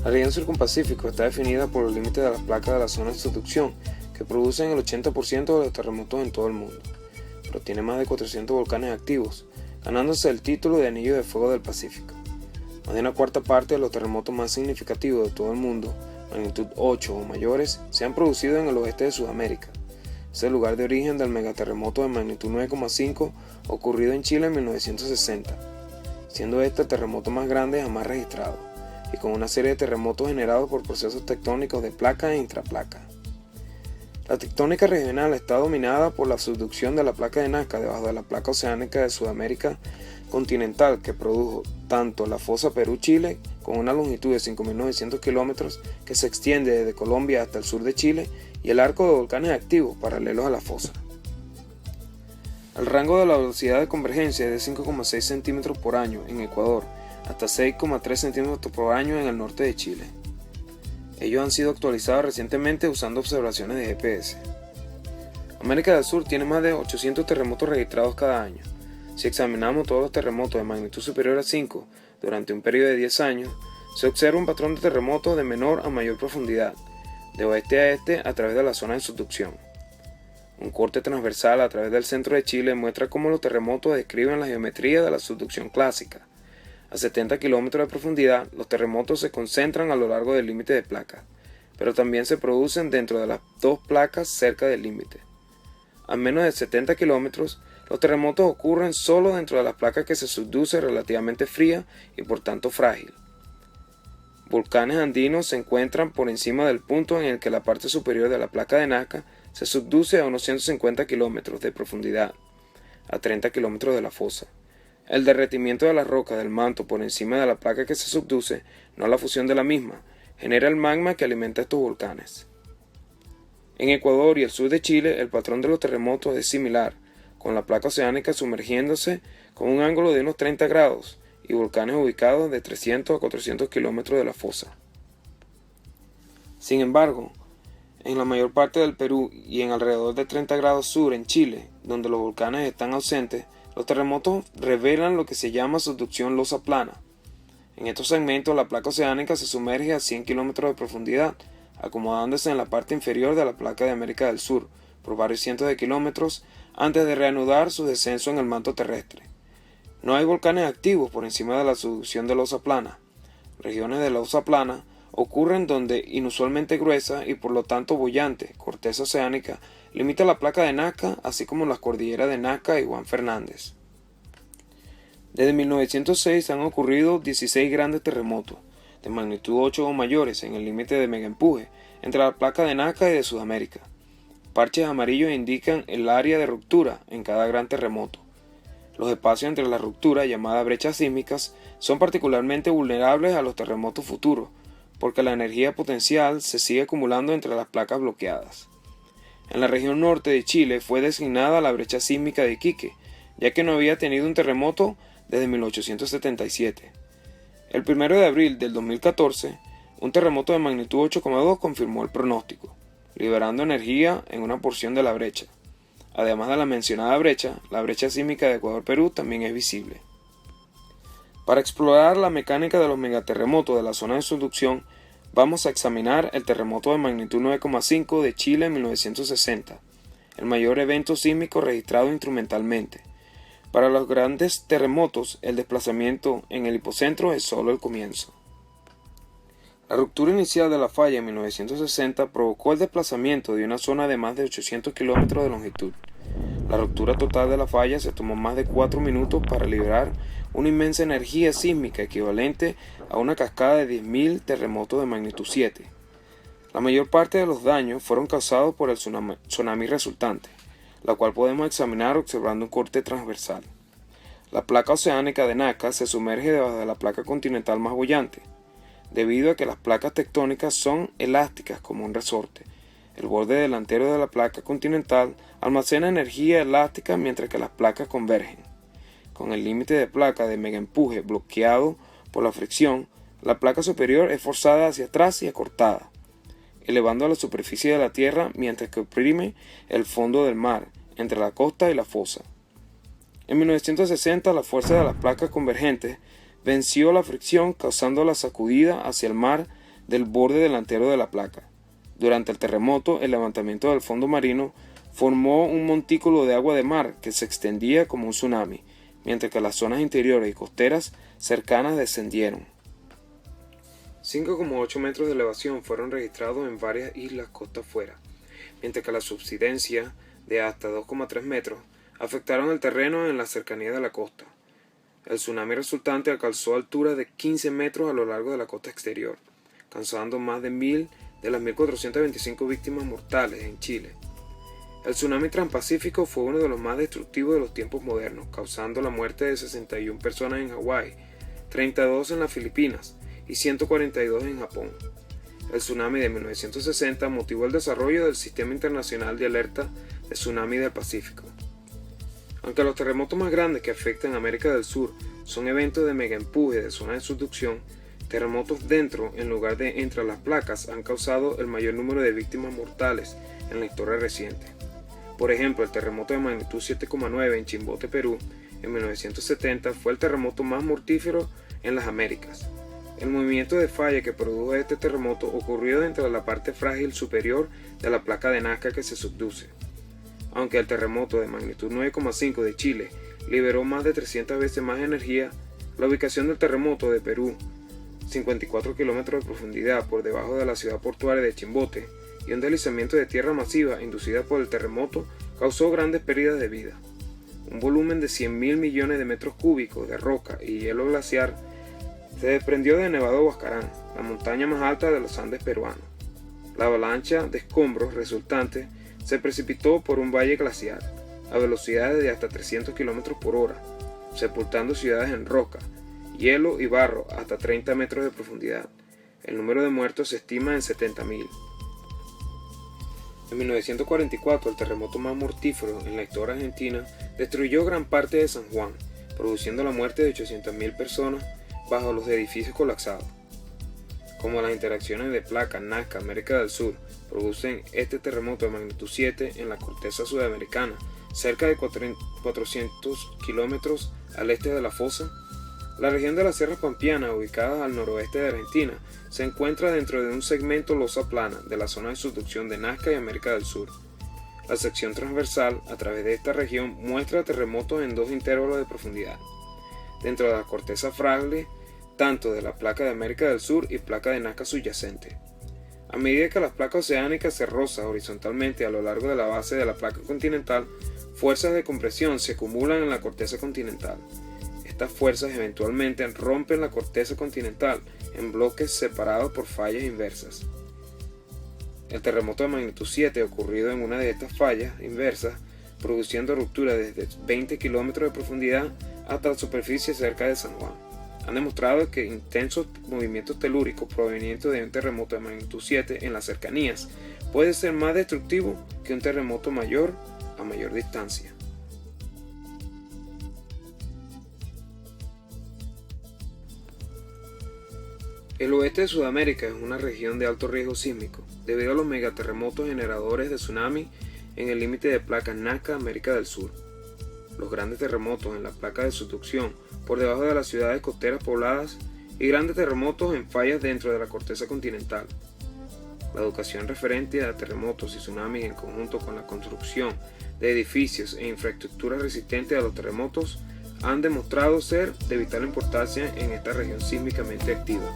La región circunpacífico está definida por los límites de las placas de la zona de subducción, que producen el 80% de los terremotos en todo el mundo, pero tiene más de 400 volcanes activos, ganándose el título de Anillo de Fuego del Pacífico. Más de una cuarta parte de los terremotos más significativos de todo el mundo, magnitud 8 o mayores, se han producido en el oeste de Sudamérica. Es el lugar de origen del megaterremoto de magnitud 9,5 ocurrido en Chile en 1960, siendo este el terremoto más grande jamás registrado, y con una serie de terremotos generados por procesos tectónicos de placa e intraplaca. La tectónica regional está dominada por la subducción de la placa de Nazca debajo de la placa oceánica de Sudamérica continental, que produjo tanto la fosa Perú-Chile, con una longitud de 5.900 kilómetros que se extiende desde Colombia hasta el sur de Chile, y el arco de volcanes activos paralelos a la fosa. El rango de la velocidad de convergencia es de 5,6 centímetros por año en Ecuador, hasta 6,3 centímetros por año en el norte de Chile. Ellos han sido actualizados recientemente usando observaciones de GPS. América del Sur tiene más de 800 terremotos registrados cada año. Si examinamos todos los terremotos de magnitud superior a 5 durante un periodo de 10 años, se observa un patrón de terremotos de menor a mayor profundidad, de oeste a este a través de la zona de subducción. Un corte transversal a través del centro de Chile muestra cómo los terremotos describen la geometría de la subducción clásica. A 70 kilómetros de profundidad, los terremotos se concentran a lo largo del límite de placas, pero también se producen dentro de las dos placas cerca del límite. A menos de 70 kilómetros, los terremotos ocurren solo dentro de las placas que se subduce relativamente fría y por tanto frágil. Volcanes andinos se encuentran por encima del punto en el que la parte superior de la placa de Nazca se subduce a unos 150 kilómetros de profundidad, a 30 kilómetros de la fosa. El derretimiento de las rocas del manto por encima de la placa que se subduce, no la fusión de la misma, genera el magma que alimenta estos volcanes. En Ecuador y el sur de Chile, el patrón de los terremotos es similar, con la placa oceánica sumergiéndose con un ángulo de unos 30 grados y volcanes ubicados de 300 a 400 kilómetros de la fosa. Sin embargo, en la mayor parte del Perú y en alrededor de 30 grados sur en Chile, donde los volcanes están ausentes, los terremotos revelan lo que se llama subducción losa plana. En estos segmentos, la placa oceánica se sumerge a 100 kilómetros de profundidad, acomodándose en la parte inferior de la placa de América del Sur por varios cientos de kilómetros antes de reanudar su descenso en el manto terrestre. No hay volcanes activos por encima de la subducción de losa plana. Regiones de losa plana ocurren donde inusualmente gruesa y por lo tanto boyante corteza oceánica limita la placa de Nazca, así como las cordilleras de Nazca y Juan Fernández. Desde 1906 han ocurrido 16 grandes terremotos, de magnitud 8 o mayores, en el límite de megaempuje, entre la placa de Nazca y de Sudamérica. Parches amarillos indican el área de ruptura en cada gran terremoto. Los espacios entre las rupturas, llamadas brechas sísmicas, son particularmente vulnerables a los terremotos futuros, porque la energía potencial se sigue acumulando entre las placas bloqueadas. En la región norte de Chile fue designada la brecha sísmica de Iquique, ya que no había tenido un terremoto desde 1877. El 1 de abril del 2014, un terremoto de magnitud 8,2 confirmó el pronóstico, liberando energía en una porción de la brecha. Además de la mencionada brecha, la brecha sísmica de Ecuador-Perú también es visible. Para explorar la mecánica de los megaterremotos de la zona de subducción, vamos a examinar el terremoto de magnitud 9,5 de Chile en 1960, el mayor evento sísmico registrado instrumentalmente. Para los grandes terremotos, el desplazamiento en el hipocentro es solo el comienzo. La ruptura inicial de la falla en 1960 provocó el desplazamiento de una zona de más de 800 kilómetros de longitud. La ruptura total de la falla se tomó más de 4 minutos para liberar una inmensa energía sísmica equivalente a una cascada de 10.000 terremotos de magnitud 7. La mayor parte de los daños fueron causados por el tsunami resultante, la cual podemos examinar observando un corte transversal. La placa oceánica de Nazca se sumerge debajo de la placa continental más boyante, debido a que las placas tectónicas son elásticas como un resorte. El borde delantero de la placa continental almacena energía elástica mientras que las placas convergen. Con el límite de placa de megaempuje bloqueado por la fricción, la placa superior es forzada hacia atrás y acortada, elevando a la superficie de la Tierra mientras que oprime el fondo del mar, entre la costa y la fosa. En 1960, la fuerza de las placas convergentes venció la fricción, causando la sacudida hacia el mar del borde delantero de la placa. Durante el terremoto, el levantamiento del fondo marino formó un montículo de agua de mar que se extendía como un tsunami, mientras que las zonas interiores y costeras cercanas descendieron. 5,8 metros de elevación fueron registrados en varias islas costa afuera, mientras que la subsidencia de hasta 2,3 metros afectaron el terreno en la cercanía de la costa. El tsunami resultante alcanzó alturas de 15 metros a lo largo de la costa exterior, causando más de 1.000 de las 1.425 víctimas mortales en Chile. El tsunami transpacífico fue uno de los más destructivos de los tiempos modernos, causando la muerte de 61 personas en Hawái, 32 en las Filipinas y 142 en Japón. El tsunami de 1960 motivó el desarrollo del Sistema Internacional de Alerta de Tsunami del Pacífico. Aunque los terremotos más grandes que afectan a América del Sur son eventos de megaempuje de zona de subducción, terremotos dentro en lugar de entre las placas han causado el mayor número de víctimas mortales en la historia reciente. Por ejemplo, el terremoto de magnitud 7,9 en Chimbote, Perú, en 1970 fue el terremoto más mortífero en las Américas. El movimiento de falla que produjo este terremoto ocurrió dentro de la parte frágil superior de la placa de Nazca que se subduce. Aunque el terremoto de magnitud 9,5 de Chile liberó más de 300 veces más energía, la ubicación del terremoto de Perú, 54 kilómetros de profundidad por debajo de la ciudad portuaria de Chimbote, y un deslizamiento de tierra masiva inducida por el terremoto causó grandes pérdidas de vida. Un volumen de 100.000 millones de metros cúbicos de roca y hielo glaciar se desprendió de Nevado Huascarán, la montaña más alta de los Andes peruanos. La avalancha de escombros resultante se precipitó por un valle glaciar a velocidades de hasta 300 km por hora, sepultando ciudades en roca, hielo y barro hasta 30 metros de profundidad. El número de muertos se estima en 70.000. En 1944, el terremoto más mortífero en la historia argentina destruyó gran parte de San Juan, produciendo la muerte de 800.000 personas bajo los edificios colapsados. Como las interacciones de placa Nazca América del Sur producen este terremoto de magnitud 7 en la corteza sudamericana, cerca de 400 kilómetros al este de la fosa, la región de las Sierras Pampeanas, ubicada al noroeste de Argentina, se encuentra dentro de un segmento losa plana de la zona de subducción de Nazca y América del Sur. La sección transversal a través de esta región muestra terremotos en dos intervalos de profundidad, dentro de la corteza frágil tanto de la placa de América del Sur y placa de Nazca subyacente. A medida que las placas oceánicas se rozan horizontalmente a lo largo de la base de la placa continental, fuerzas de compresión se acumulan en la corteza continental. Estas fuerzas eventualmente rompen la corteza continental en bloques separados por fallas inversas. El terremoto de magnitud 7 ocurrido en una de estas fallas inversas, produciendo rupturas desde 20 kilómetros de profundidad hasta la superficie cerca de San Juan, han demostrado que intensos movimientos telúricos provenientes de un terremoto de magnitud 7 en las cercanías puede ser más destructivo que un terremoto mayor a mayor distancia. El oeste de Sudamérica es una región de alto riesgo sísmico, debido a los megaterremotos generadores de tsunami en el límite de placa Nazca América del Sur. Los grandes terremotos en la placa de subducción por debajo de las ciudades costeras pobladas y grandes terremotos en fallas dentro de la corteza continental. La educación referente a terremotos y tsunamis en conjunto con la construcción de edificios e infraestructuras resistentes a los terremotos han demostrado ser de vital importancia en esta región sísmicamente activa.